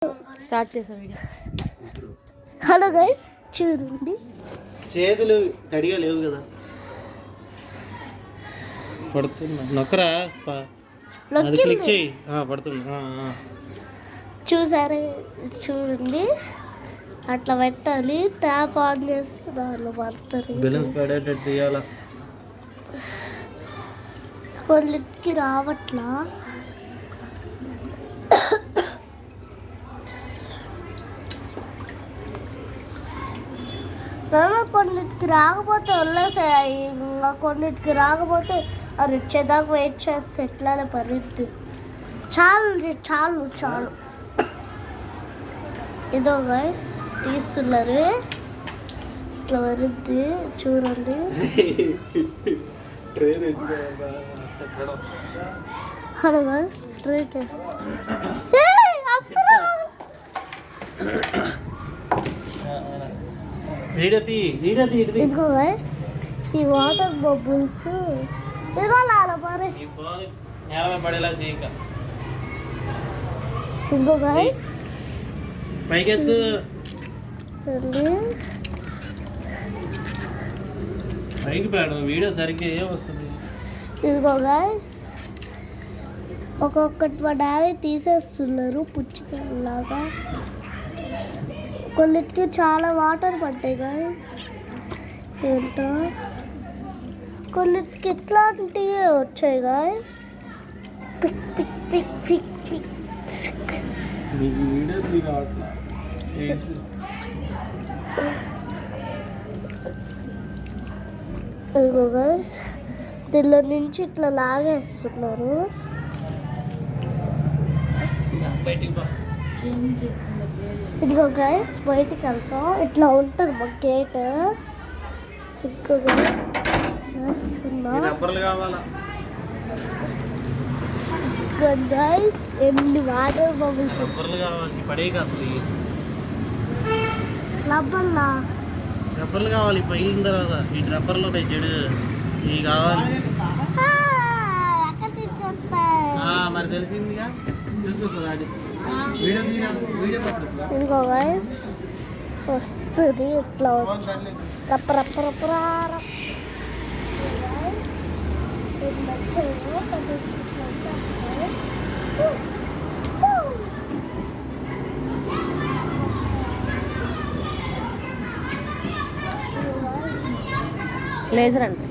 Start చేసా video. Hello guys, చూడండి చేతులు తడిగా లేవు కదా. పడుతుందా నొక్కరా అది క్లిక్ చేయి. పడుతుంది. చూసారా, చూడండి అట్లా పెట్టాలి. ట్యాప్ ఆన్ చేస్తే దానిలో పడుతుంది. బ్యాలెన్స్ పడేటట్టు తీయాలా. కొన్నిటికి రావట్లా. కొన్నిటికి రాకపోతే వదిలేసాయి. ఇంకా కొన్నిటికి రాకపోతే అది వచ్చేదాకా వెయిట్ చేస్తే ఎట్లానే పరిద్ది. చాలు చాలు చాలు. ఇదో గైస్ తీస్తున్నారు, ఇట్లా వరుద్ది చూడండి. హలో గైస్, ట్రై ఇదిగో గైస్, ఈ వాటర్ బబుల్స్ ఇదిగో ఇదిగో గైస్ వీడియో సరిగ్గా వస్తుంది. ఇదిగో గైస్, ఒక్కొక్కటి మా డాడీ తీసేస్తున్నారు పుచ్చికలాగా. కొన్నిటికి చాలా వాటర్ పట్టాయి గైస్. ఏంటో కొన్నిటికి ఇట్లాంటివి వచ్చాయి guys. Pick pick pick pick pick. ఇదిగో గైస్, దీనిలో నుంచి ఇట్లా లాగేస్తున్నారు. ఇదిగో గైస్, బయటికి వెళ్తాం. ఇట్లా ఉంటుంది మా గేట్. ఇదిగో గైస్, ఎన్ని వాటర్ బబుల్స్ రబ్బర్లు కావాలి. పగిలిన తర్వాత ఈ రబ్బర్లో చెడు ఇవి కావాలి. మరి తెలిసిందిగా చూసుకోవస్తుంది. అది ఇదిగో గైస్ వస్తుంది ఇట్లా రప్ప రప్ప రప్ప లేజర్ అంటే